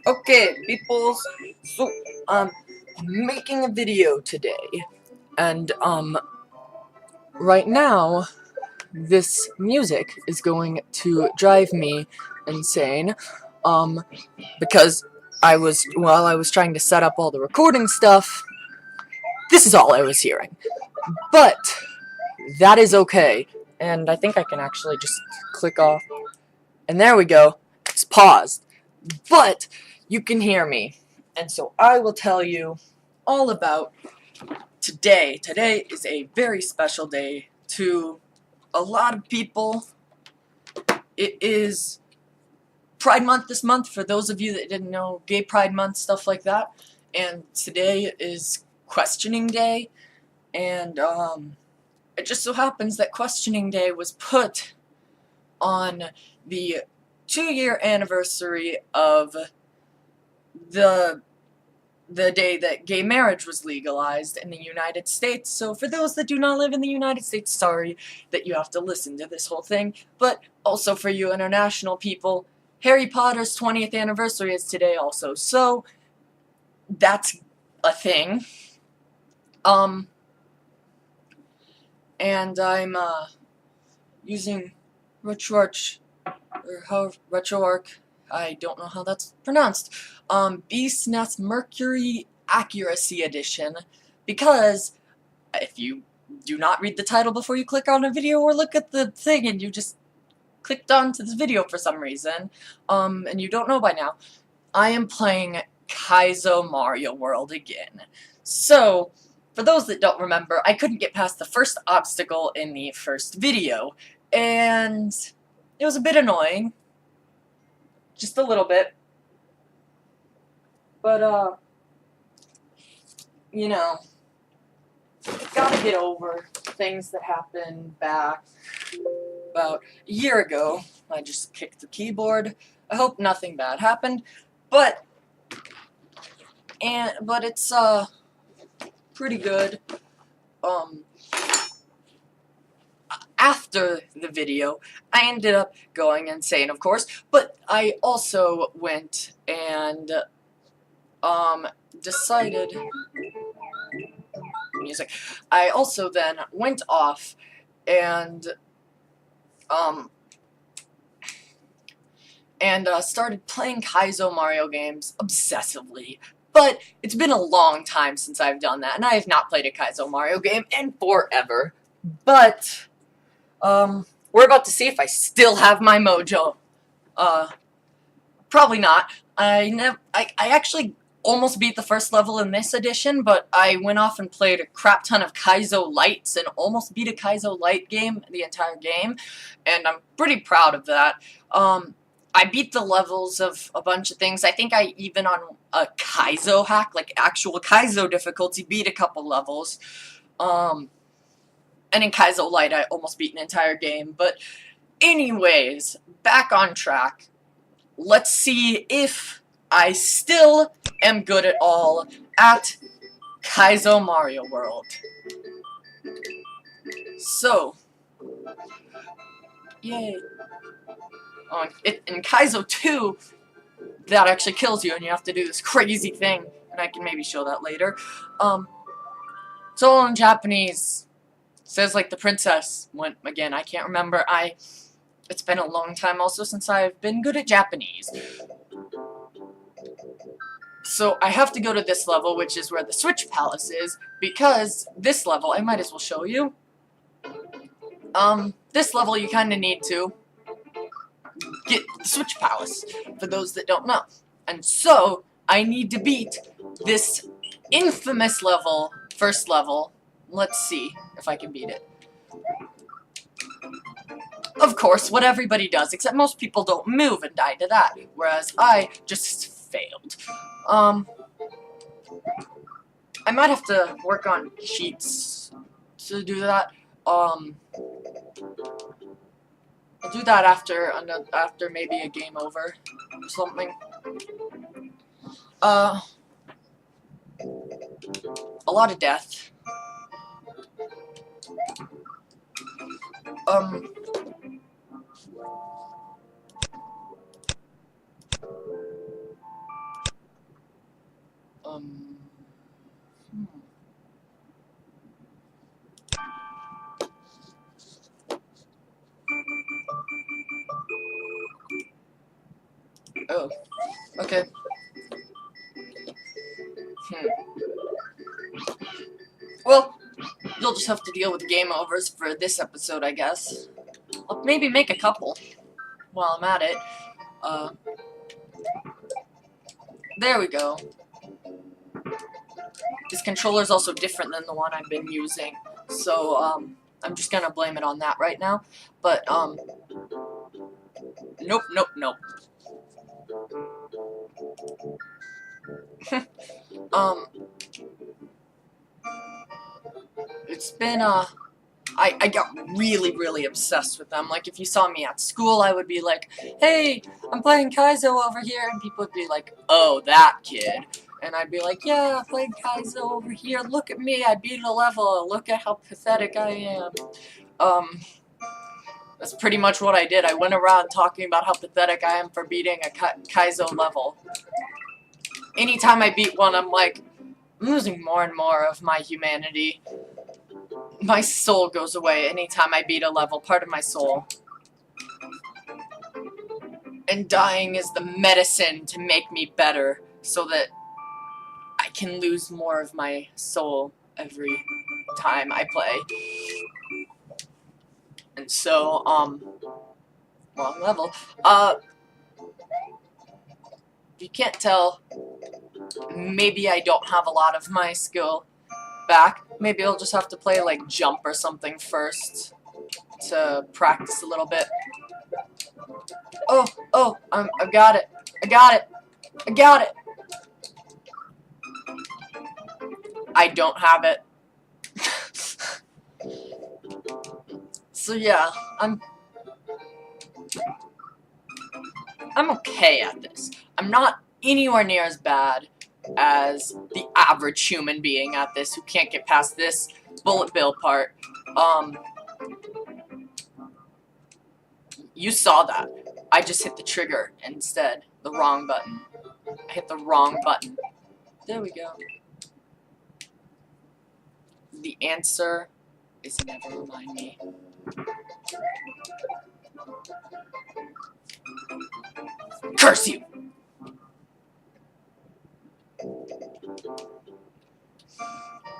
Okay, peoples. So, making a video today, and right now, this music is going to drive me insane. Because while I was trying to set up all the recording stuff, this is all I was hearing. But that is okay, and I think I can actually just click off. And there we go. It's paused. But you can hear me. And so I will tell you all about today. Today is a very special day to a lot of people. It is Pride Month this month, for those of you that didn't know, Gay Pride Month, stuff like that. And today is Questioning Day. And it just so happens that Questioning Day was put on the 2-year anniversary of the day that gay marriage was legalized in the United States. So for those that do not live in the United States, sorry that you have to listen to this whole thing, but also for you international people, Harry Potter's 20th anniversary is today also, so that's a thing. And I'm using RetroArch, I don't know how that's pronounced, BSNES Mercury Accuracy Edition, because if you do not read the title before you click on a video or look at the thing and you just clicked onto this video for some reason, and you don't know by now, I am playing Kaizo Mario World again. So, for those that don't remember, I couldn't get past the first obstacle in the first video, and it was a bit annoying. Just a little bit. But, you know, gotta get over things that happened back about a year ago. I just kicked the keyboard. I hope nothing bad happened, but it's pretty good. After the video, I ended up going insane, of course, but I also went and decided music. I also then went off and started playing Kaizo Mario games obsessively. But it's been a long time since I've done that, and I have not played a Kaizo Mario game in forever. But we're about to see if I still have my mojo. Probably not. I actually almost beat the first level in this edition, but I went off and played a crap ton of Kaizo Lights and almost beat a Kaizo Light game, the entire game, and I'm pretty proud of that. I beat the levels of a bunch of things. I think I even on a Kaizo hack, like actual Kaizo difficulty, beat a couple levels. And in Kaizo Light, I almost beat an entire game. But anyways, back on track. Let's see if I still am good at all at Kaizo Mario World. So, yay. In Kaizo 2, that actually kills you, and you have to do this crazy thing, and I can maybe show that later. It's all in Japanese. It says, like, the princess went, again, I can't remember. It's been a long time also since I've been good at Japanese. So I have to go to this level, which is where the Switch Palace is, because this level, I might as well show you. This level you kinda need to get the Switch Palace, for those that don't know. And so, I need to beat this infamous level, first level. Let's see if I can beat it. Of course, what everybody does, except most people don't move and die to that, whereas I just failed. I might have to work on cheats to do that. I'll do that after maybe a game over or something. A lot of death. Oh, okay. Well, you'll just have to deal with game overs for this episode, I guess. I'll maybe make a couple while I'm at it. There we go. This controller is also different than the one I've been using, so I'm just gonna blame it on that right now. But nope, nope, nope. It's been I got really obsessed with them. Like, if you saw me at school, I would be like, hey, I'm playing Kaizo over here, and people would be like, oh, that kid. And I'd be like, yeah, I played Kaizo over here, look at me, I beat a level, look at how pathetic I am. That's pretty much what I did. I went around talking about how pathetic I am for beating a Kaizo level. Anytime I beat one, I'm like, I'm losing more and more of my humanity. My soul goes away anytime I beat a level, part of my soul. And dying is the medicine to make me better, so that I can lose more of my soul every time I play. And so, wrong level. If you can't tell, maybe I don't have a lot of my skill back. Maybe I'll just have to play, like, jump or something first to practice a little bit. Oh, I got it. I got it. I got it. I don't have it. So yeah, I'm okay at this. I'm not anywhere near as bad as the average human being at this who can't get past this bullet bill part. You saw that. I just hit the trigger instead. The wrong button. I hit the wrong button. There we go. The answer is never remind me. Curse you!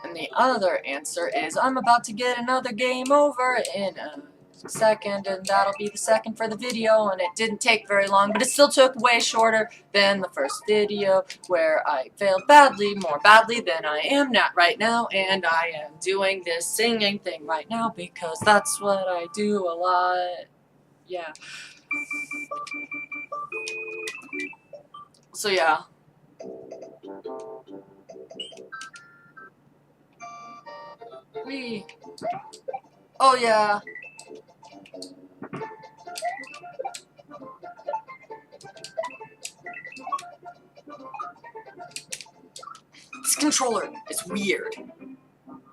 And the other answer is, I'm about to get another game over in a second, and that'll be the second for the video, and it didn't take very long, but it still took way shorter than the first video, where I failed badly, more badly than I am not right now, and I am doing this singing thing right now, because that's what I do a lot. Yeah. So yeah. Oh yeah. This controller is weird.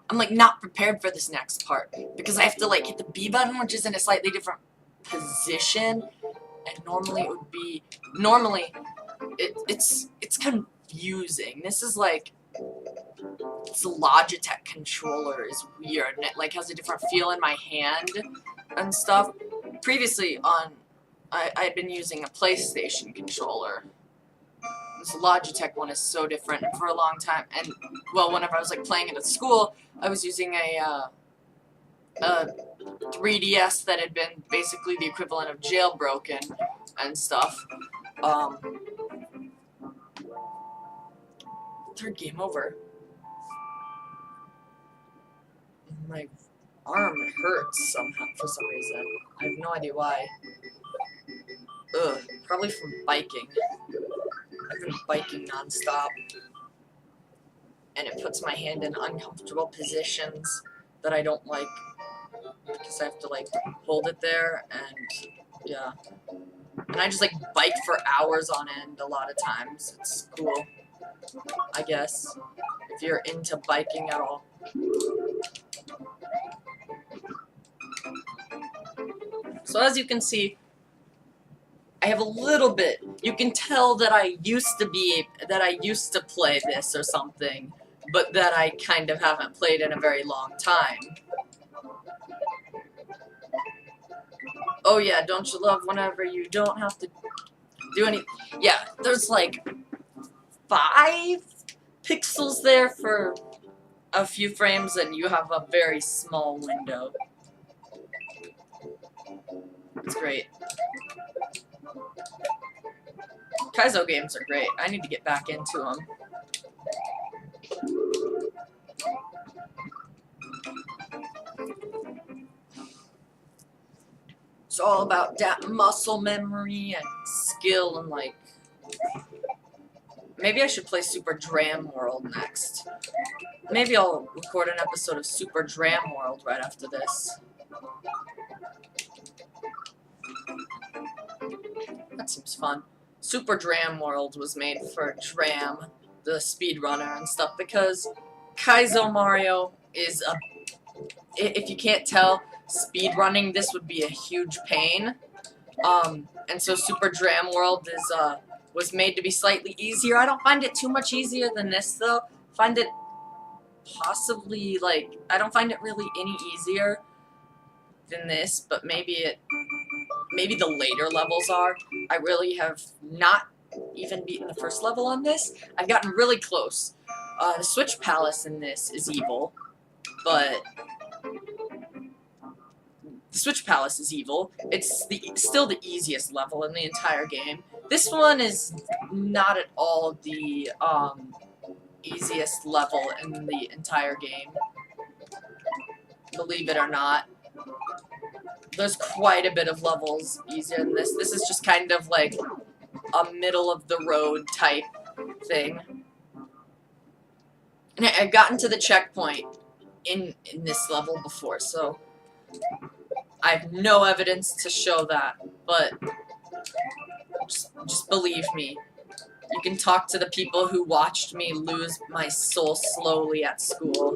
I'm like not prepared for this next part because I have to like hit the B button, which is in a slightly different position, and normally it would be it's confusing. This is like this Logitech controller is weird, and it like has a different feel in my hand and stuff. Previously I'd been using a PlayStation controller. This Logitech one is so different for a long time, and well, whenever I was like playing it at school, I was using a 3DS that had been basically the equivalent of jailbroken and stuff. Third game over. My arm hurts somehow for some reason. I have no idea why. Ugh, probably from biking. I've been biking non-stop, and it puts my hand in uncomfortable positions that I don't like, because I have to like hold it there, and yeah. And I just like bike for hours on end a lot of times. It's cool, I guess, if you're into biking at all. So as you can see, I have a little bit. You can tell that I used to play this or something, but that I kind of haven't played in a very long time. Oh yeah, don't you love whenever you don't have to do any. Yeah, there's like 5 pixels there for a few frames, and you have a very small window. It's great. Kaizo games are great. I need to get back into them. It's all about that muscle memory and skill and like... Maybe I should play Super Dram World next. Maybe I'll record an episode of Super Dram World right after this. That seems fun. Super Dram World was made for Dram, the speedrunner and stuff, because Kaizo Mario is a... If you can't tell, speedrunning this would be a huge pain. And so Super Dram World is, was made to be slightly easier. I don't find it too much easier than this, though. I find it possibly, like, I don't find it really any easier than this, but maybe the later levels are. I really have not even beaten the first level on this. I've gotten really close. The Switch Palace in this is evil, but the Switch Palace is evil. It's still the easiest level in the entire game. This one is not at all the easiest level in the entire game. Believe it or not. There's quite a bit of levels easier than this. This is just kind of like a middle-of-the-road type thing. And I've gotten to the checkpoint in this level before, so I have no evidence to show that, but just believe me. You can talk to the people who watched me lose my soul slowly at school.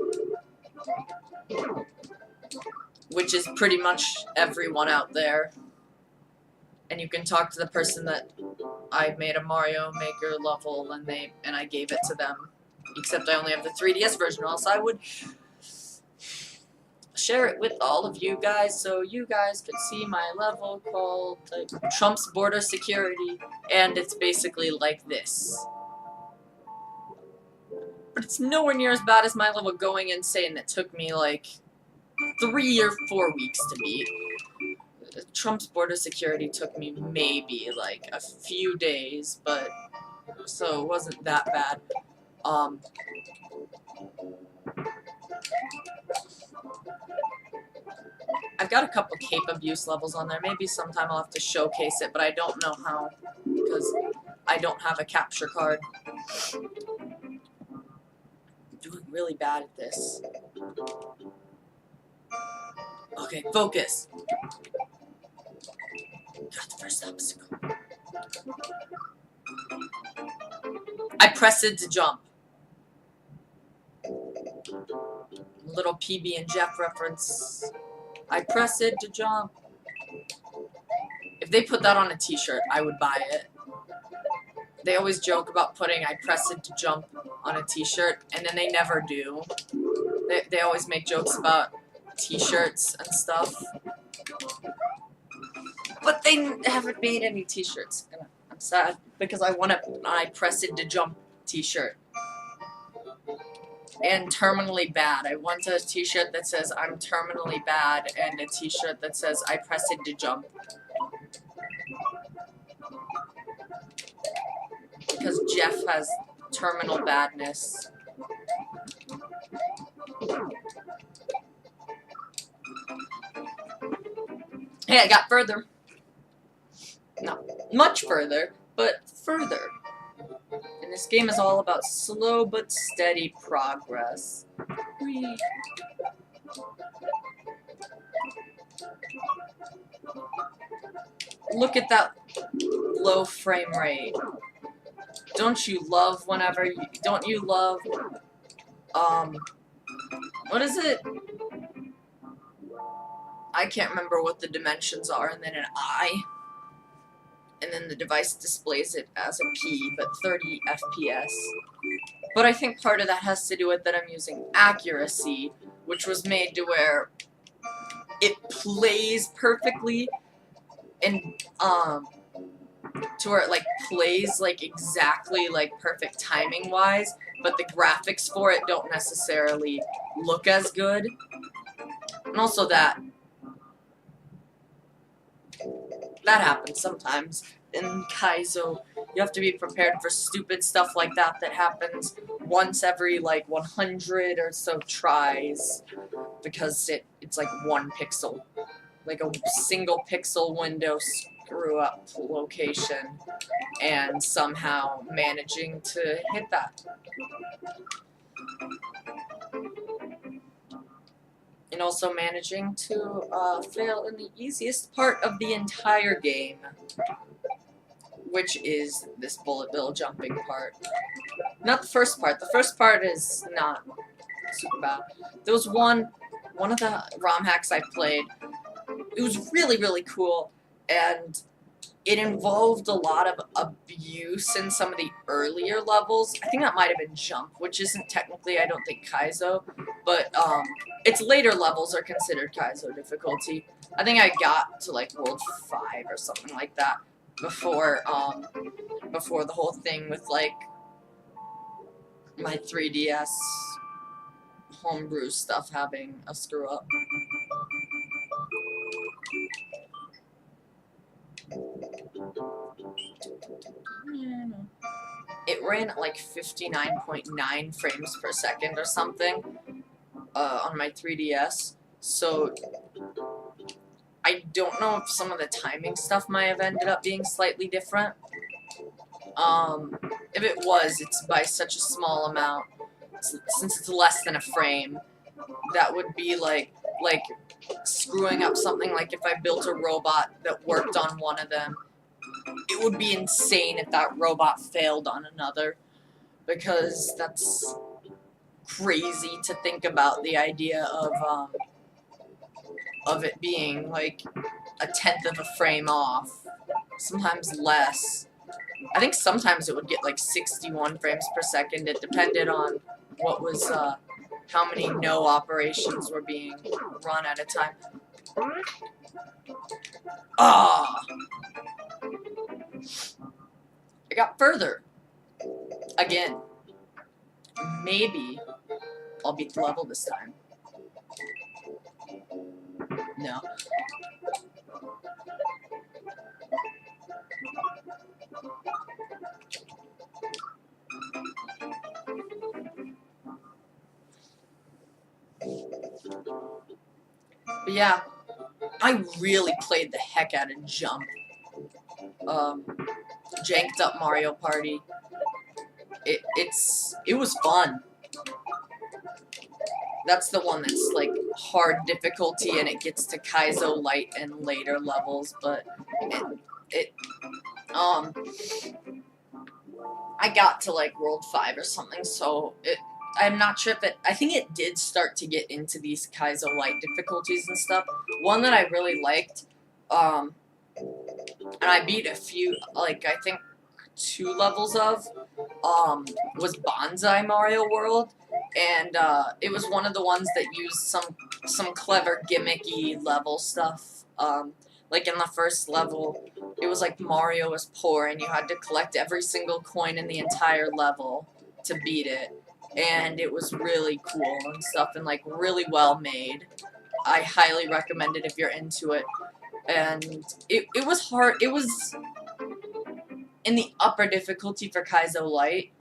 Which is pretty much everyone out there. And you can talk to the person that I made a Mario Maker level and I gave it to them. Except I only have the 3DS version, or else I would share it with all of you guys so you guys could see my level called Trump's Border Security, and it's basically like this. But it's nowhere near as bad as my level Going Insane that took me like 3 or 4 weeks to beat. Trump's Border Security took me maybe like a few days, but so it wasn't that bad. I've got a couple cape abuse levels on there. Maybe sometime I'll have to showcase it, but I don't know how because I don't have a capture card. I'm doing really bad at this. Okay, focus. Got the first obstacle. I pressed it to jump. Little PB and Jeff reference. I press it to jump. If they put that on a t-shirt, I would buy it. They always joke about putting I press it to jump on a t-shirt, and then they never do. They always make jokes about t-shirts and stuff. But they haven't made any t-shirts. And I'm sad because I want an I press it to jump t-shirt. And terminally bad. I want a t-shirt that says I'm terminally bad and a t-shirt that says I press it to jump. Because Jeff has terminal badness. Hey, I got further. Not much further, but further. And this game is all about slow but steady progress. Whee. Look at that low frame rate. Don't you love whenever you... Don't you love... What is it? I can't remember what the dimensions are, and then an I. And then the device displays it as a P, but 30 FPS. But I think part of that has to do with that I'm using accuracy, which was made to where it plays perfectly, and to where it like plays like exactly like perfect timing wise, but the graphics for it don't necessarily look as good. And also that happens sometimes in Kaizo. You have to be prepared for stupid stuff like that that happens once every like 100 or so tries, because it's like one pixel, like a single pixel window screw up location, and somehow managing to hit that. And also managing to fail in the easiest part of the entire game, which is this bullet bill jumping part. Not the first part. The first part is not super bad. There was one of the ROM hacks I played. It was really, really cool, and it involved a lot of abuse in some of the earlier levels. I think that might have been Jump, which isn't technically, I don't think, Kaizo, but its later levels are considered Kaizo difficulty. I think I got to like World 5 or something like that before the whole thing with like my 3DS homebrew stuff having a screw up. It ran at like 59.9 frames per second or something on my 3DS, so I don't know if some of the timing stuff might have ended up being slightly different. If it was, it's by such a small amount, since it's less than a frame. That would be like screwing up something like if I built a robot that worked on one of them. It would be insane if that robot failed on another, because that's crazy to think about, the idea of it being like a tenth of a frame off, sometimes less. I think sometimes it would get like 61 frames per second. It depended on what was how many no operations were being run at a time. Ah! I got further. Again. Maybe I'll beat the level this time. No. But yeah, I really played the heck out of Jump. Janked up Mario Party. It was fun. That's the one that's like hard difficulty, and it gets to Kaizo Light and later levels, but I got to like World 5 or something, so I'm not sure if I think it did start to get into these Kaizo Light difficulties and stuff. One that I really liked, and I beat a few, like I think 2 levels of, was Bonsai Mario World, and it was one of the ones that used some clever gimmicky level stuff. Like in the first level, it was like Mario was poor and you had to collect every single coin in the entire level to beat it, and it was really cool and stuff, and like really well made. I highly recommend it if you're into it. And it was hard. It was in the upper difficulty for Kaizo Light.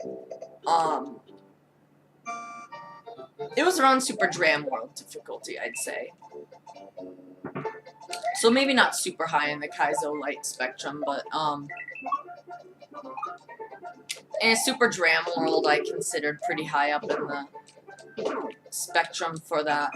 It was around Super Dram World difficulty, I'd say. So maybe not super high in the Kaizo Light spectrum, but and Super Dram World I considered pretty high up in the spectrum for that.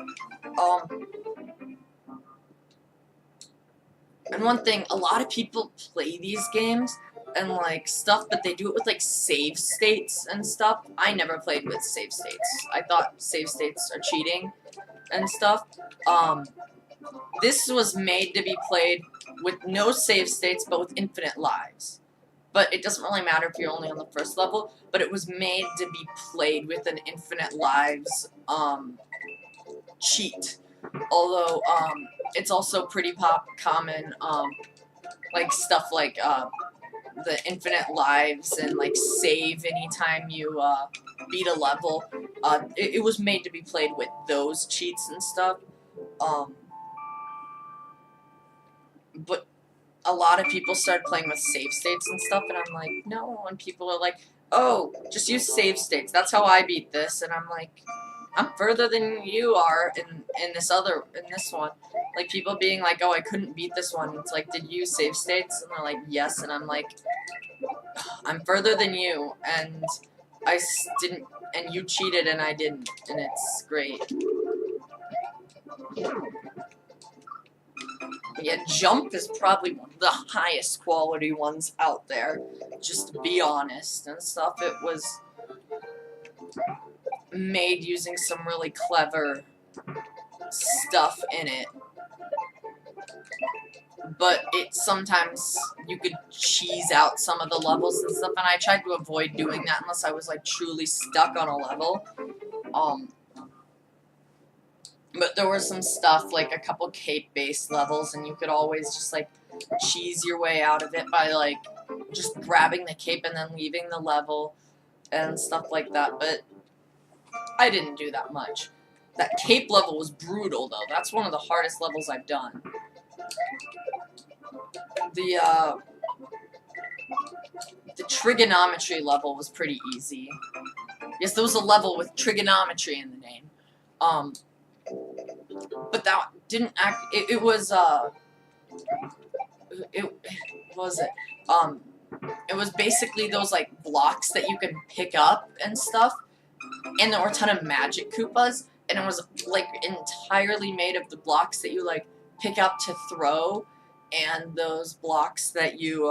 And one thing, a lot of people play these games and like stuff, but they do it with like save states and stuff. I never played with save states. I thought save states are cheating and stuff. This was made to be played with no save states, but with infinite lives. But it doesn't really matter if you're only on the first level, but it was made to be played with an infinite lives cheat. Although it's also pretty common, like stuff like the infinite lives and like save anytime you beat a level. It was made to be played with those cheats and stuff. But a lot of people started playing with save states and stuff, and I'm like, no. And people are like, oh, just use save states. That's how I beat this. And I'm like, I'm further than you are in this one. Like, people being like, oh, I couldn't beat this one. It's like, did you use save states? And they're like, yes. And I'm like, I'm further than you, and didn't, and you cheated and I didn't, and it's great. Yeah, Jump is probably one of the highest quality ones out there, just to be honest and stuff. It was made using some really clever stuff in it. But sometimes you could cheese out some of the levels and stuff, and I tried to avoid doing that unless I was like truly stuck on a level. But there was some stuff, like a couple cape-based levels, and you could always just like cheese your way out of it by like just grabbing the cape and then leaving the level and stuff like that. But I didn't do that much. That cape level was brutal, though. That's one of the hardest levels I've done. The trigonometry level was pretty easy. Yes, there was a level with trigonometry in the name. But that didn't act. It was basically those like blocks that you could pick up and stuff, and there were a ton of magic Koopas, and it was like entirely made of the blocks that you like pick up to throw, and those blocks that you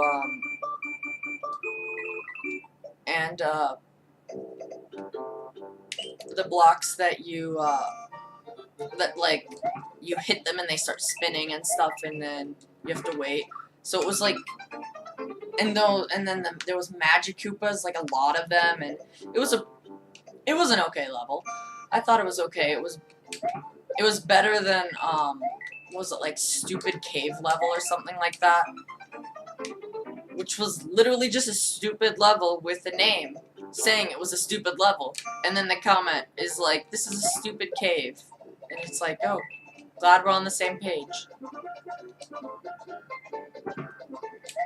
the blocks that you that like you hit them and they start spinning and stuff, and then you have to wait. So it was like, and then there was magic Koopas, like a lot of them, and it was an okay level. I thought it was okay. It was better than was it like stupid cave level or something like that, which was literally just a stupid level with a name saying it was a stupid level, and then the comment is like, this is a stupid cave, and it's like, oh, glad we're on the same page.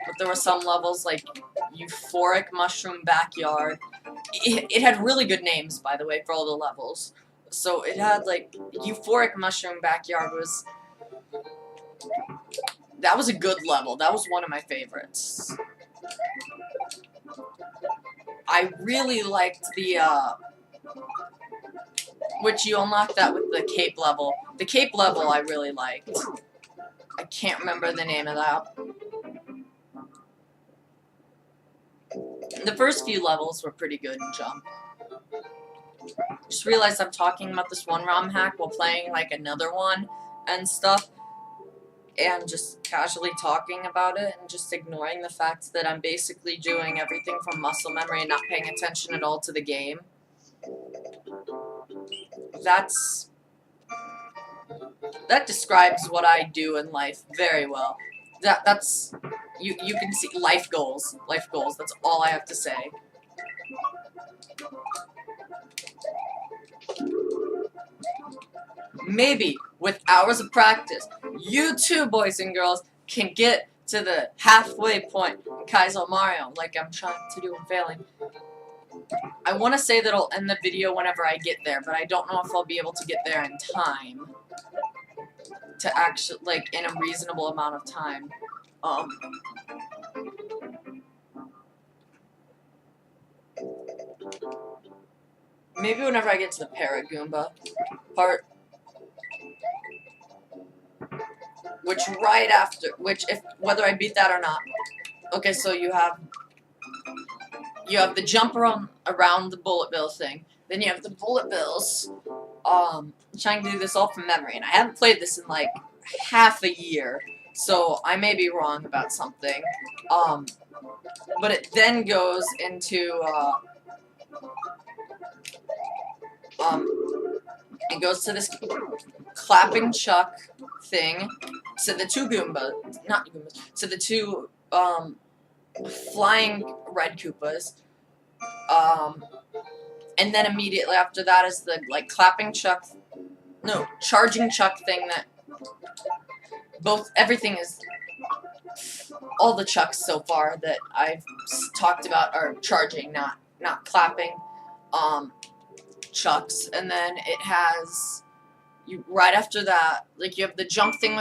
But there were some levels like Euphoric Mushroom Backyard. It had really good names, by the way, for all the levels. So it had like Euphoric Mushroom Backyard that was a good level. That was one of my favorites. I really liked the which you unlock that with the cape level. The cape level I really liked. I can't remember the name of that. The first few levels were pretty good in Jump. Just realized I'm talking about this one ROM hack while playing like another one and stuff, and just casually talking about it and just ignoring the fact that I'm basically doing everything from muscle memory and not paying attention at all to the game. That describes what I do in life very well. That's you can see life goals. Life goals, that's all I have to say. Maybe with hours of practice, you too, boys and girls, can get to the halfway point in Kaizo Mario, like I'm trying to do and failing. I want to say that I'll end the video whenever I get there, but I don't know if I'll be able to get there in time. To actually, like, in a reasonable amount of time. Maybe whenever I get to the Paragoomba part. Whether I beat that or not. Okay, so you have the jump around the bullet bill thing. Then you have the bullet bills. I'm trying to do this all from memory, and I haven't played this in like half a year, so I may be wrong about something. But it then goes into it goes to this clapping chuck thing. So the two Goombas, not Goombas. So the two flying red Koopas. And then immediately after that is the, like, clapping chuck, no, charging chuck thing that everything is, all the chucks so far that I've talked about are charging, not clapping, chucks. And then it has, right after that, like, you have the jump thing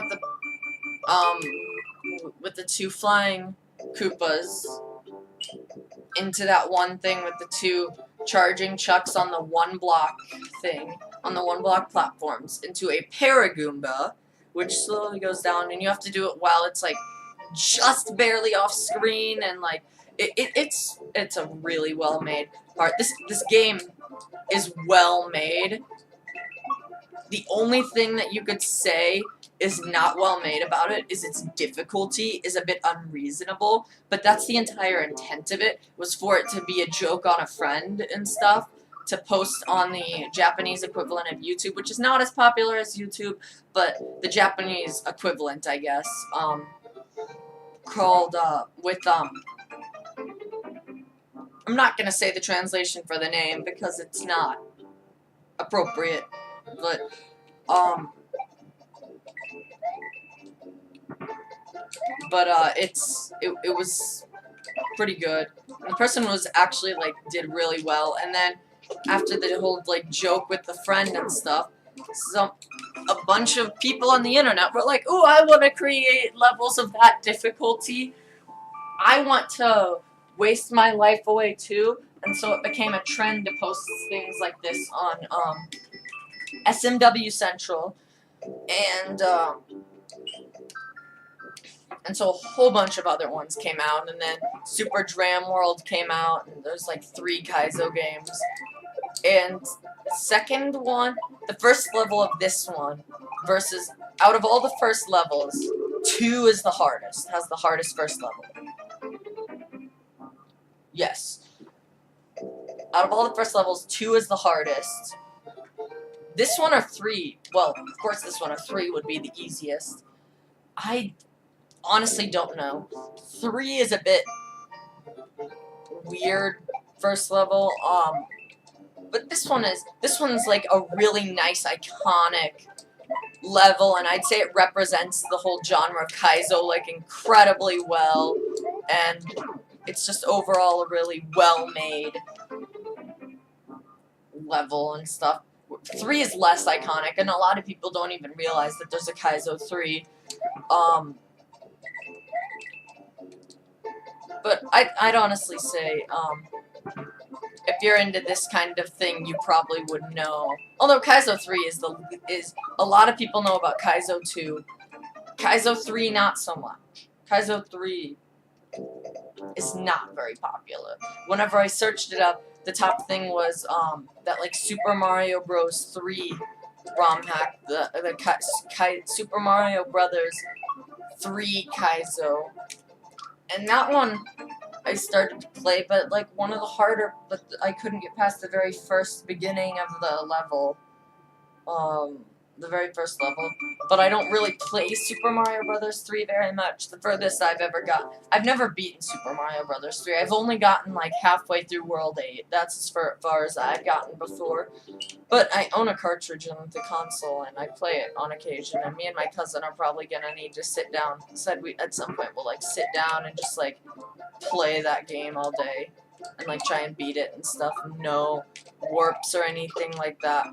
with the 2 flying Koopas into that one thing with the 2 charging chucks on the 1 block thing, on the 1 block platforms, into a Paragoomba, which slowly goes down, and you have to do it while it's, like, just barely off screen, and, like, it's a really well made part. This game is well made. The only thing that you could say is not well made about it is its difficulty is a bit unreasonable, but that's the entire intent of it, was for it to be a joke on a friend and stuff, to post on the Japanese equivalent of YouTube, which is not as popular as YouTube, but the Japanese equivalent, I guess, called, I'm not gonna say the translation for the name, because it's not appropriate, but, it was pretty good. And the person was actually, like, did really well, and then after the whole, like, joke with the friend and stuff, a bunch of people on the internet were like, ooh, I want to create levels of that difficulty. I want to waste my life away too, and so it became a trend to post things like this on, SMW Central, and so a whole bunch of other ones came out, and then Super Dram World came out, and there's like 3 Kaizo games. And second one, the first level of this one, versus, out of all the first levels, 2 is the hardest, has the hardest first level. Yes. Out of all the first levels, 2 is the hardest. This one or 3, well, of course this one or 3 would be the easiest. I honestly don't know. 3 is a bit weird first level, but this one's like a really nice, iconic level, and I'd say it represents the whole genre of Kaizo, like, incredibly well, and it's just overall a really well-made level and stuff. 3 is less iconic, and a lot of people don't even realize that there's a Kaizo 3, but I'd honestly say, if you're into this kind of thing, you probably would know. Although Kaizo 3 is a lot of people know about Kaizo 2. Kaizo 3 not so much. Kaizo 3 is not very popular. Whenever I searched it up, the top thing was that, like, Super Mario Bros. 3 ROM hack, the Super Mario Brothers 3 Kaizo, and that one I started to play, but, like, one of the harder, but I couldn't get past the very first beginning of the level, the very first level, but I don't really play Super Mario Brothers 3 very much. The furthest I've ever got, I've never beaten Super Mario Brothers 3, I've only gotten, like, halfway through World 8, that's as far as I've gotten before, but I own a cartridge on the console, and I play it on occasion, and me and my cousin are probably gonna need to sit down, said we, at some point, we'll, like, sit down and just, like, play that game all day, and, like, try and beat it and stuff, no warps or anything like that.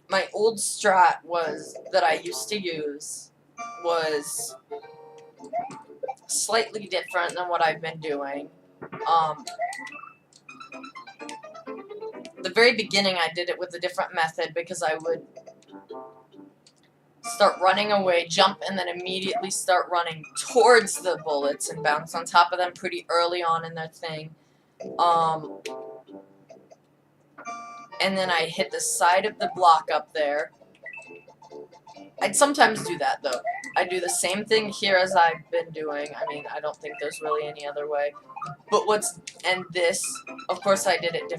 My old strat that I used to use was slightly different than what I've been doing. The very beginning I did it with a different method, because I would start running away, jump, and then immediately start running towards the bullets and bounce on top of them pretty early on in their thing. and then I hit the side of the block up there. I'd sometimes do that, though. I do the same thing here as I've been doing. I mean, I don't think there's really any other way. But and this, of course I did it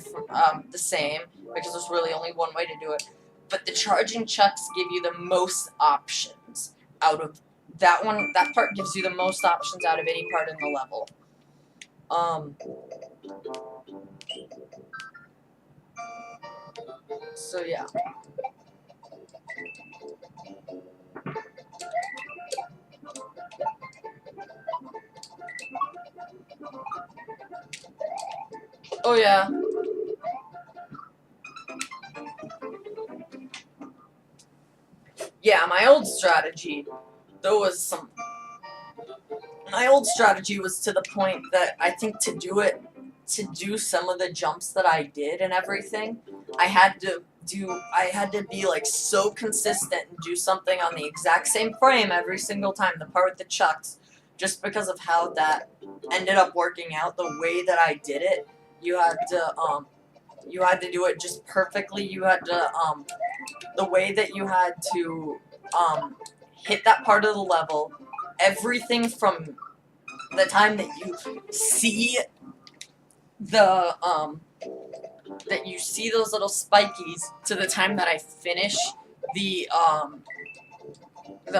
the same, because there's really only one way to do it. But the charging chucks give you the most options out of that one. That part gives you the most options out of any part in the level. So yeah. Oh yeah. Yeah, my old strategy, my old strategy was to the point that I think to do some of the jumps that I did and everything, I had to be like so consistent and do something on the exact same frame every single time, the part with the chucks, just because of how that ended up working out the way that I did it. You had to do it just perfectly. You had to the way that you had to hit that part of the level, everything from the time that you see the those little spikies to the time that I finish the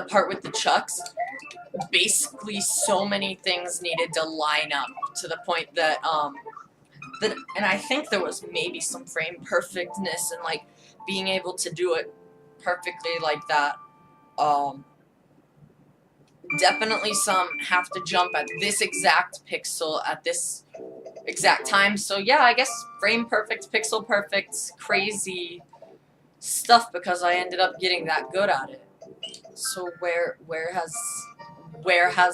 part with the chucks. Basically, so many things needed to line up to the point that and I think there was maybe some frame perfectness and like being able to do it perfectly like that. Definitely some have to jump at this exact pixel at this exact time. So yeah, I guess frame perfect, pixel perfect, crazy stuff because I ended up getting that good at it. So where has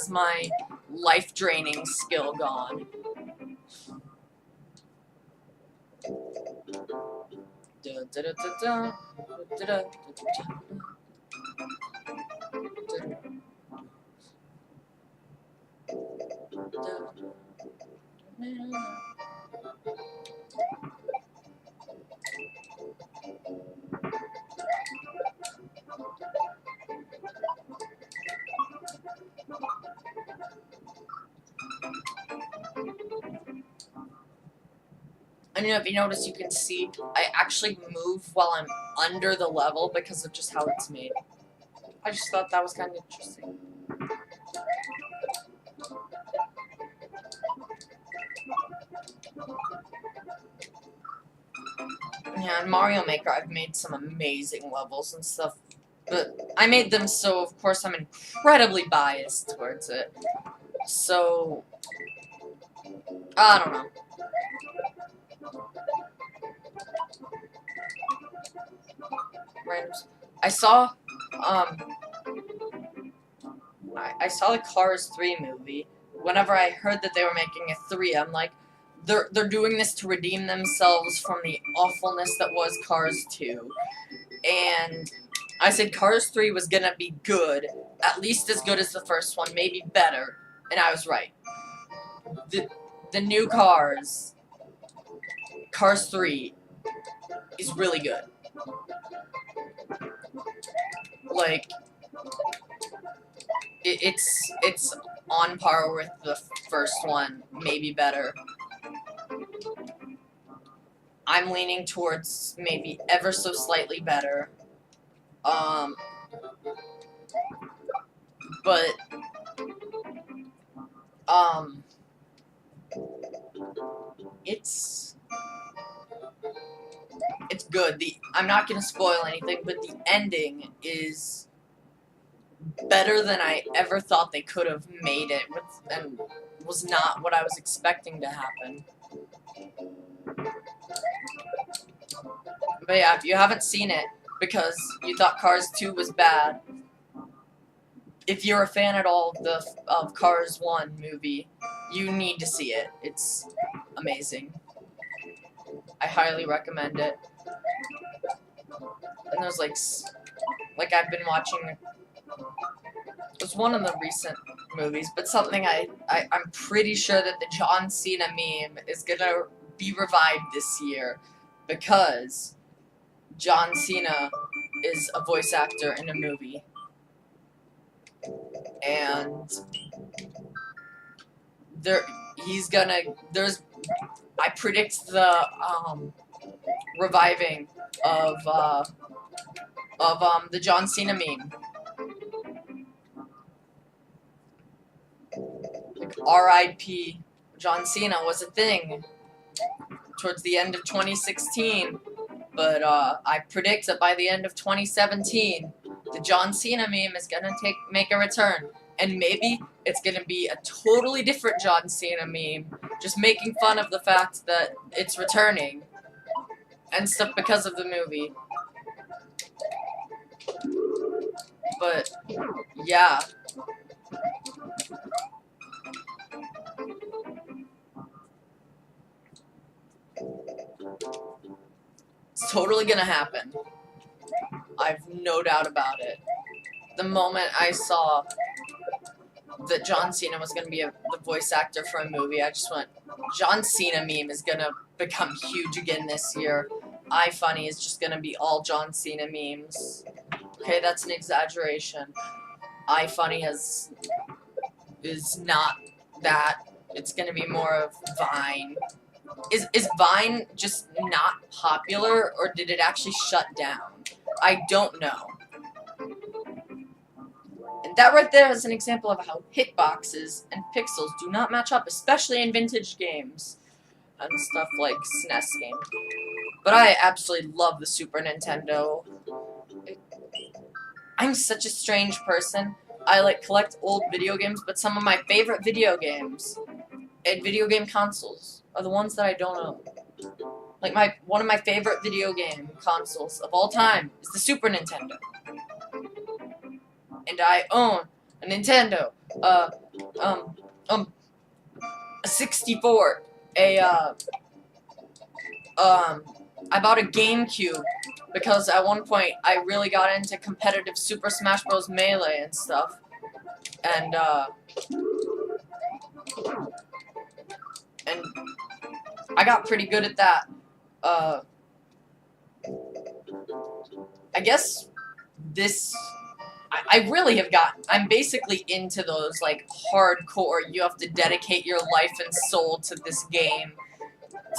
my life draining skill gone? I don't know if you notice, you can see I actually move while I'm under the level because of just how it's made. I just thought that was kind of interesting. Yeah, in Mario Maker I've made some amazing levels and stuff, but I made them so of course I'm incredibly biased towards it. So I don't know. Randoms. I saw I saw the Cars 3 movie. Whenever I heard that they were making a 3, I'm like, they're doing this to redeem themselves from the awfulness that was Cars 2. And I said Cars 3 was gonna be good, at least as good as the first one, maybe better, and I was right. The new Cars 3, is really good. Like, it's on par with the first one, maybe better. I'm leaning towards maybe ever so slightly better. But it's good. I'm not gonna spoil anything, but the ending is better than I ever thought they could have made it, and was not what I was expecting to happen. But yeah, if you haven't seen it because you thought Cars 2 was bad, if you're a fan at all of Cars 1 movie, you need to see it. It's amazing. I highly recommend it. And there's like I've been watching, it was one of the recent movies, but something I'm pretty sure that the John Cena meme is gonna be revived this year, because John Cena is a voice actor in a movie. And I predict the reviving of the John Cena meme. Like R.I.P. John Cena was a thing towards the end of 2016, but I predict that by the end of 2017, the John Cena meme is gonna make a return, and maybe it's gonna be a totally different John Cena meme, just making fun of the fact that it's returning and stuff because of the movie. But yeah. It's totally gonna happen. I've no doubt about it. The moment I saw that John Cena was gonna be the voice actor for a movie, I just went, John Cena meme is gonna become huge again this year. iFunny is just gonna be all John Cena memes. Okay, that's an exaggeration. iFunny is not that. It's gonna be more of Vine. Is Vine just not popular, or did it actually shut down? I don't know. And that right there is an example of how hitboxes and pixels do not match up, especially in vintage games and stuff like SNES games. But I absolutely love the Super Nintendo. I'm such a strange person. I like collect old video games, but some of my favorite video games and video game consoles are the ones that I don't own. Like one of my favorite video game consoles of all time is the Super Nintendo. And I own a Nintendo, a 64, I bought a GameCube because at one point I really got into competitive Super Smash Bros. Melee and stuff. And I got pretty good at that. I guess I really have I'm basically into those, like, hardcore, you have to dedicate your life and soul to this game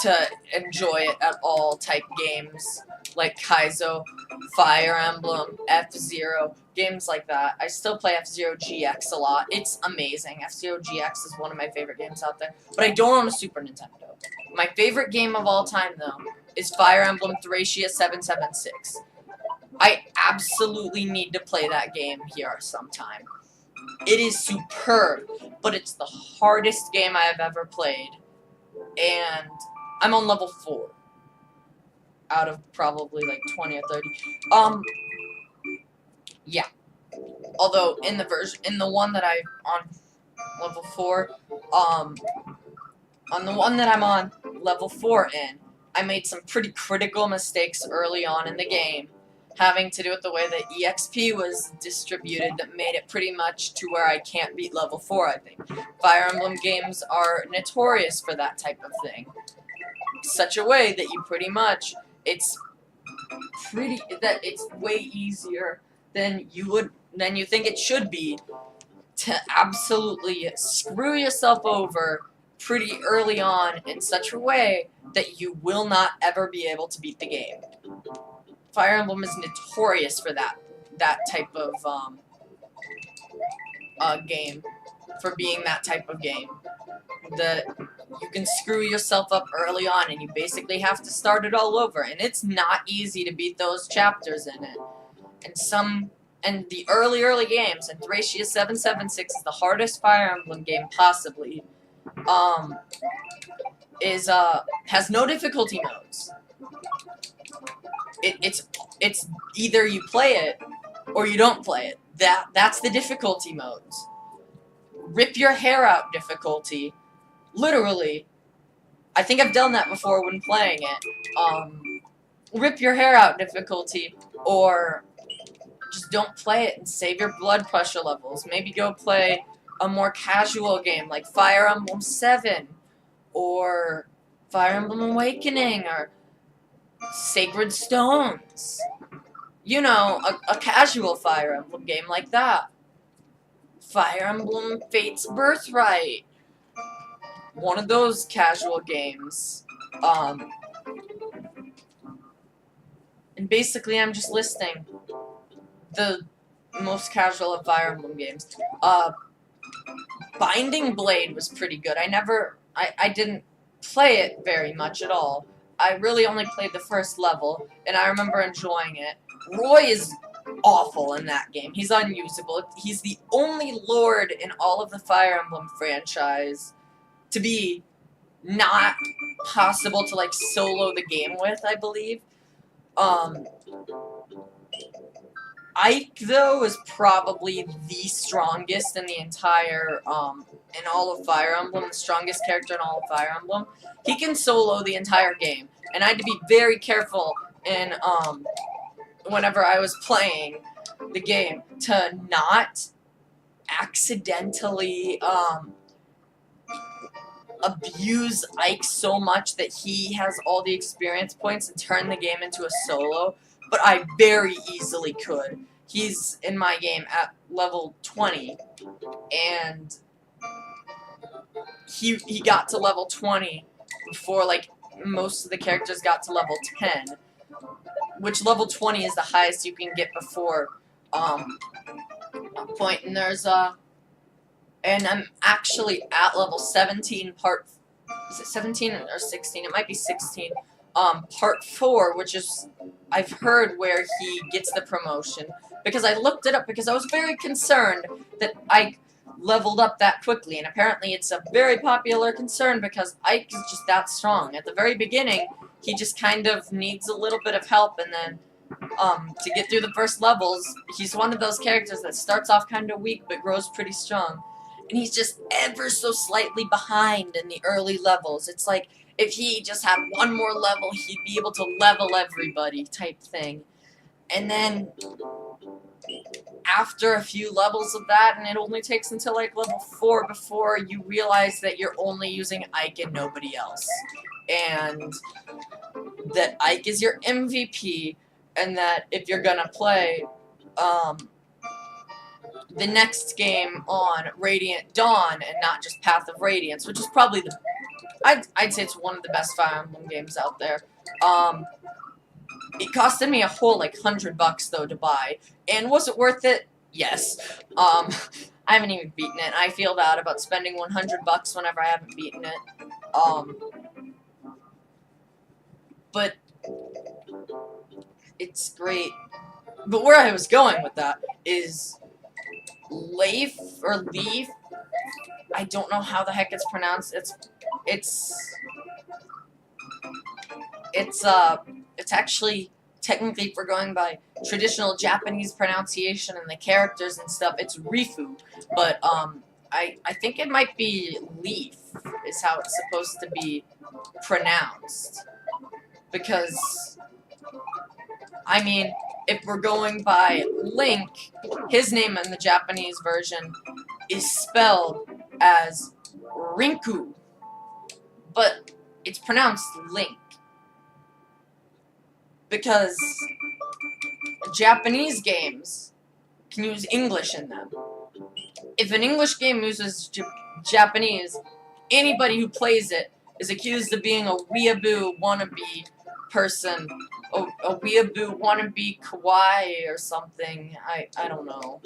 to enjoy it at all type games, like Kaizo, Fire Emblem, F-Zero, games like that. I still play F-Zero GX a lot. It's amazing. F-Zero GX is one of my favorite games out there, but I don't own a Super Nintendo. My favorite game of all time, though, is Fire Emblem Thracia 776. I absolutely need to play that game here sometime. It is superb, but it's the hardest game I have ever played, and I'm on level 4 out of probably like 20 or 30. Yeah. Although in the one that I'm on level 4, on the one that I'm on level 4 in, I made some pretty critical mistakes early on in the game, having to do with the way that EXP was distributed that made it pretty much to where I can't beat level 4, I think. Fire Emblem games are notorious for that type of thing. Such a way that you pretty much, it's way easier than you think it should be to absolutely screw yourself over pretty early on in such a way that you will not ever be able to beat the game. Fire Emblem is notorious for that type of game, for being that type of game. That you can screw yourself up early on and you basically have to start it all over, and it's not easy to beat those chapters in it. And the early games, and Thracia 776 is the hardest Fire Emblem game possibly, has no difficulty modes. It's either you play it or you don't play it. That's the difficulty modes. Rip your hair out difficulty. Literally. I think I've done that before when playing it. Rip your hair out difficulty, or just don't play it and save your blood pressure levels. Maybe go play a more casual game like Fire Emblem 7 or Fire Emblem Awakening, or Sacred Stones. You know, a casual Fire Emblem game like that. Fire Emblem Fate's Birthright. One of those casual games. And basically I'm just listing the most casual of Fire Emblem games. Binding Blade was pretty good. I didn't play it very much at all. I really only played the first level, and I remember enjoying it. Roy is awful in that game. He's unusable. He's the only lord in all of the Fire Emblem franchise to be not possible to, like, solo the game with, I believe. Ike, though, is probably the strongest in the entire, in all of Fire Emblem, the strongest character in all of Fire Emblem. He can solo the entire game, and I had to be very careful in, whenever I was playing the game to not accidentally, abuse Ike so much that he has all the experience points and turn the game into a solo, but I very easily could. He's in my game at level 20, and he got to level 20 before, like, most of the characters got to level 10, which level 20 is the highest you can get before, a point, and and I'm actually at level 17, is it 17 or 16? It might be 16. Part 4, which is, I've heard, where he gets the promotion. Because I looked it up, because I was very concerned that Ike leveled up that quickly, and apparently it's a very popular concern because Ike is just that strong. At the very beginning, he just kind of needs a little bit of help, and then, to get through the first levels, he's one of those characters that starts off kind of weak, but grows pretty strong. And he's just ever so slightly behind in the early levels. It's like, if he just had one more level, he'd be able to level everybody type thing. And then, after a few levels of that, and it only takes until, like, level 4 before you realize that you're only using Ike and nobody else. And that Ike is your MVP, and that if you're gonna play, the next game on Radiant Dawn and not just Path of Radiance, which is probably I'd say it's one of the best Fire Emblem games out there. It costed me a whole, like, $100 though to buy, and was it worth it? Yes. I haven't even beaten it. I feel bad about spending $100 whenever I haven't beaten it. But it's great. But where I was going with that is Leif, or Leaf, I don't know how the heck it's pronounced. It's actually, technically, if we're going by traditional Japanese pronunciation and the characters and stuff, it's Rifu, but, I think it might be Leaf, is how it's supposed to be pronounced, because, I mean, if we're going by Link, his name in the Japanese version is spelled as Rinku, but it's pronounced Link. Because Japanese games can use English in them. If an English game uses Japanese, anybody who plays it is accused of being a weeaboo wannabe person. A weeaboo wannabe kawaii or something. I don't know.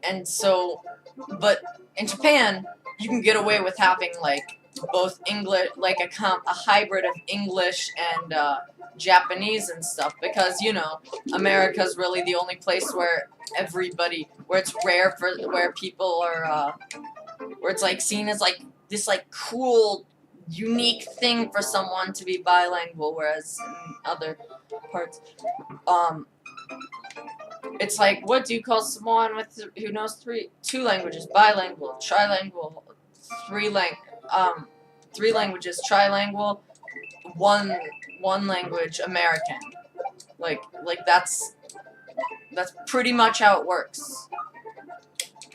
And so, but in Japan, you can get away with having, like, both English, like a hybrid of English and Japanese and stuff, because, you know, America's really the only place where where it's rare for, where people are, where it's, like, seen as, like, this, like, cool, unique thing for someone to be bilingual, whereas in other parts, it's like, what do you call someone who knows two languages? Bilingual, trilingual, three languages, trilingual, one language, American. Like that's pretty much how it works.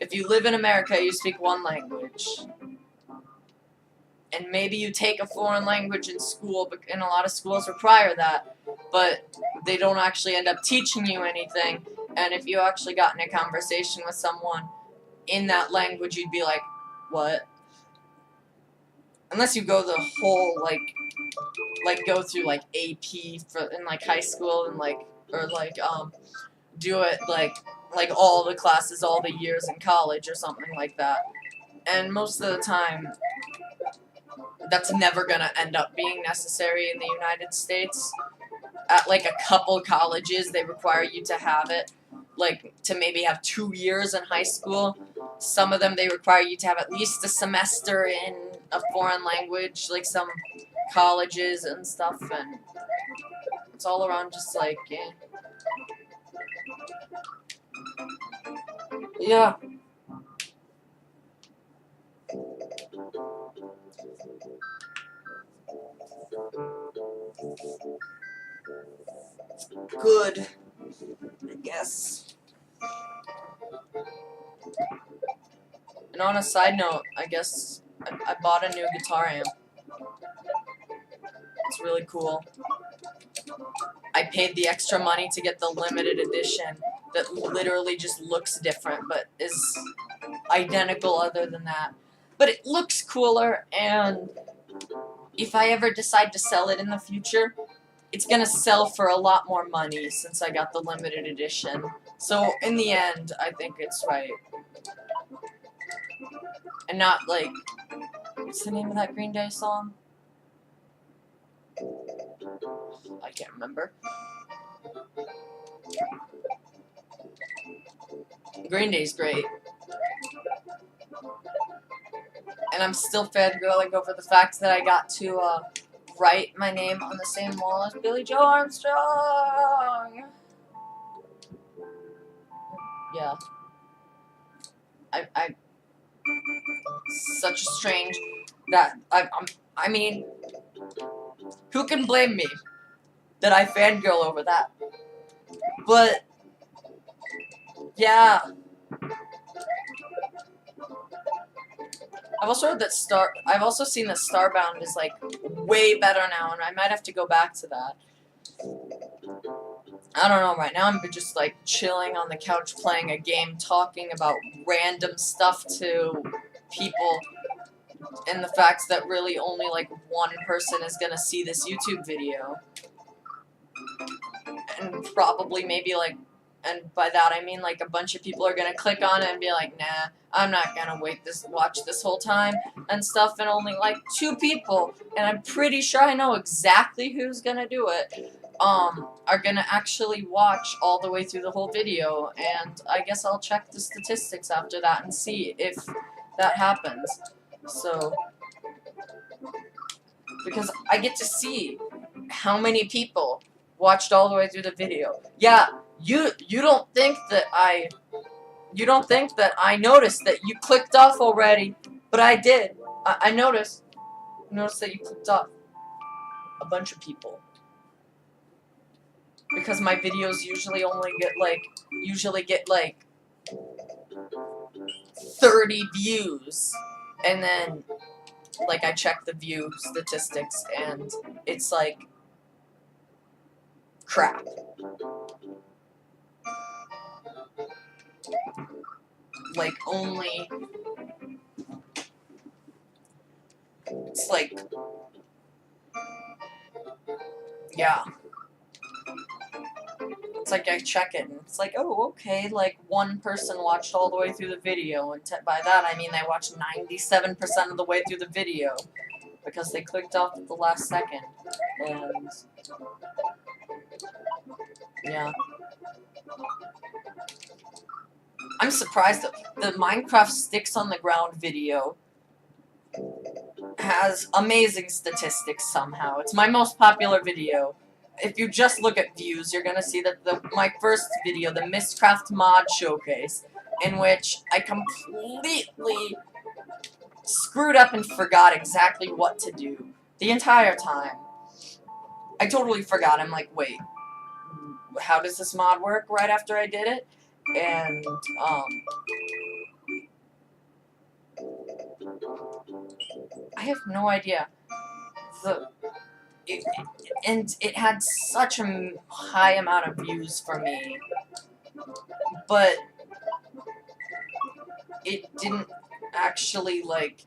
If you live in America, you speak one language. and maybe you take a foreign language in school, and a lot of schools require that, but they don't actually end up teaching you anything, and if you actually got in a conversation with someone in that language, you'd be like, what? Unless you go the whole, like go through, like, AP in, like, high school, and, like, or, like, do it, like all the classes, all the years in college, or something like that. And most of the time, that's never gonna end up being necessary in the United States. At, like, a couple colleges, they require you to have it, like, to maybe have 2 years in high school. Some of them, they require you to have at least a semester in a foreign language, like some colleges and stuff, and it's all around just, like, yeah. Good, I guess. And on a side note, I guess I bought a new guitar amp. It's really cool. I paid the extra money to get the limited edition that literally just looks different, but is identical other than that. But it looks cooler, and if I ever decide to sell it in the future, it's gonna sell for a lot more money since I got the limited edition. So in the end, I think it's right. And not like, what's the name of that Green Day song? I can't remember. Green Day's great. And I'm still fangirling over the fact that I got to write my name on the same wall as Billy Joe Armstrong. Yeah. I such a strange that I mean, who can blame me that I fangirl over that? But yeah, I've also heard that I've also seen that Starbound is like way better now, and I might have to go back to that. I don't know. Right now, I'm just like chilling on the couch playing a game, talking about random stuff to people, and the fact that really only like one person is gonna see this YouTube video, and probably maybe like, and by that I mean like a bunch of people are gonna click on it and be like, nah, I'm not gonna watch this whole time and stuff, and only like 2 people, and I'm pretty sure I know exactly who's gonna do it, are gonna actually watch all the way through the whole video, and I guess I'll check the statistics after that and see if that happens. So, because I get to see how many people watched all the way through the video. Yeah, you don't think that I noticed that you clicked off already, but I did. I noticed that you clicked off. A bunch of people. Because my videos usually get like 30 views, and then like I check the view statistics and it's like crap. Like only, it's like, yeah. It's like I check it and it's like, oh, okay, like 1 person watched all the way through the video, and by that I mean they watched 97% of the way through the video because they clicked off at the last second. And yeah, I'm surprised that the Minecraft Sticks on the Ground video has amazing statistics somehow. It's my most popular video. If you just look at views, you're gonna see that my first video, the Mistcraft Mod Showcase, in which I completely screwed up and forgot exactly what to do the entire time. I totally forgot. I'm like, wait, how does this mod work right after I did it? And, have no idea. And it had such a high amount of views for me, but it didn't actually, like,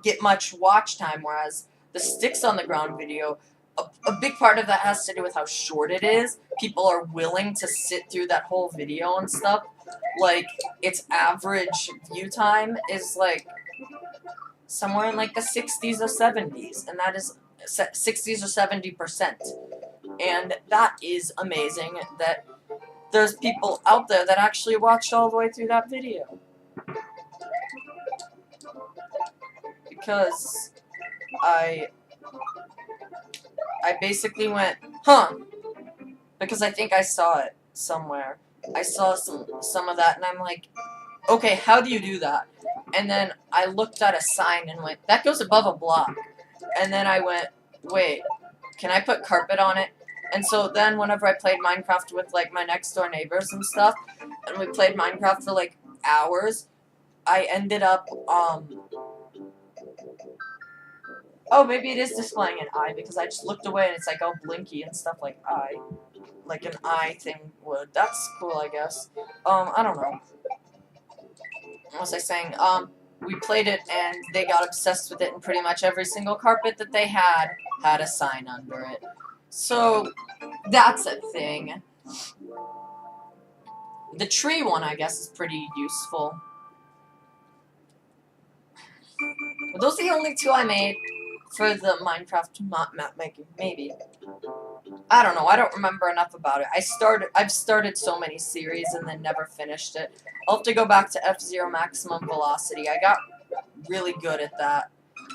get much watch time, whereas the Sticks on the Ground video, a big part of that has to do with how short it is. People are willing to sit through that whole video and stuff. Like, its average view time is, like, somewhere in, like, the 60s or 70s, and that is 60s or 70%. And that is amazing that there's people out there that actually watched all the way through that video. Because I basically went, huh, because I think I saw it somewhere. I saw some of that, and I'm like, okay, how do you do that? And then I looked at a sign and went, that goes above a block. And then I went, wait, can I put carpet on it? And so then whenever I played Minecraft with, like, my next door neighbors and stuff, and we played Minecraft for, like, hours, I ended up, oh, maybe it is displaying an eye, because I just looked away and it's, like, all blinky and stuff like eye. Like an eye thing would. That's cool, I guess. I don't know. What was I saying? We played it and they got obsessed with it, and pretty much every single carpet that they had a sign under it. So, that's a thing. The tree one, I guess, is pretty useful. Were those the only two I made for the Minecraft map making? Maybe. I don't know. I don't remember enough about it. I've started so many series and then never finished it. I'll have to go back to F-Zero Maximum Velocity. I got really good at that.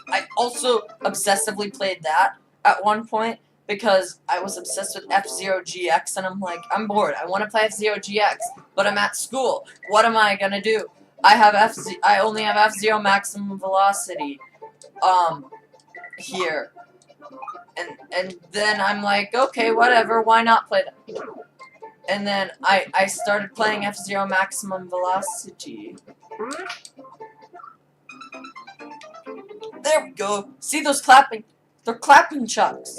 I also obsessively played that at one point because I was obsessed with F-Zero GX, and I'm like, I'm bored. I want to play F-Zero GX, but I'm at school. What am I gonna do? I only have F-Zero Maximum Velocity here. And then I'm like, okay, whatever, why not play that? And then I started playing F-Zero Maximum Velocity. There we go. See those clapping? They're clapping chucks.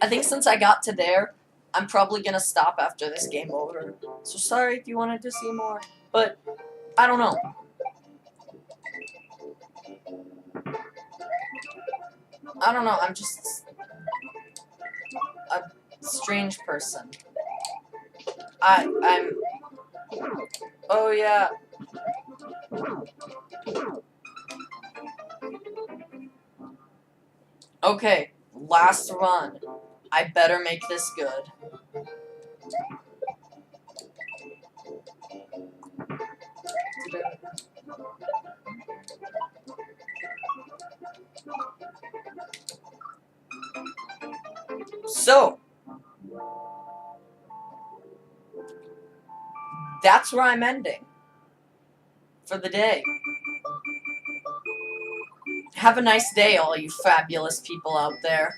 I think since I got to there, I'm probably gonna stop after this game over. So sorry if you wanted to see more, but I don't know. I don't know, I'm just a strange person. I'm... Oh yeah. Okay, last run. I better make this good. So, that's where I'm ending for the day. Have a nice day, all you fabulous people out there.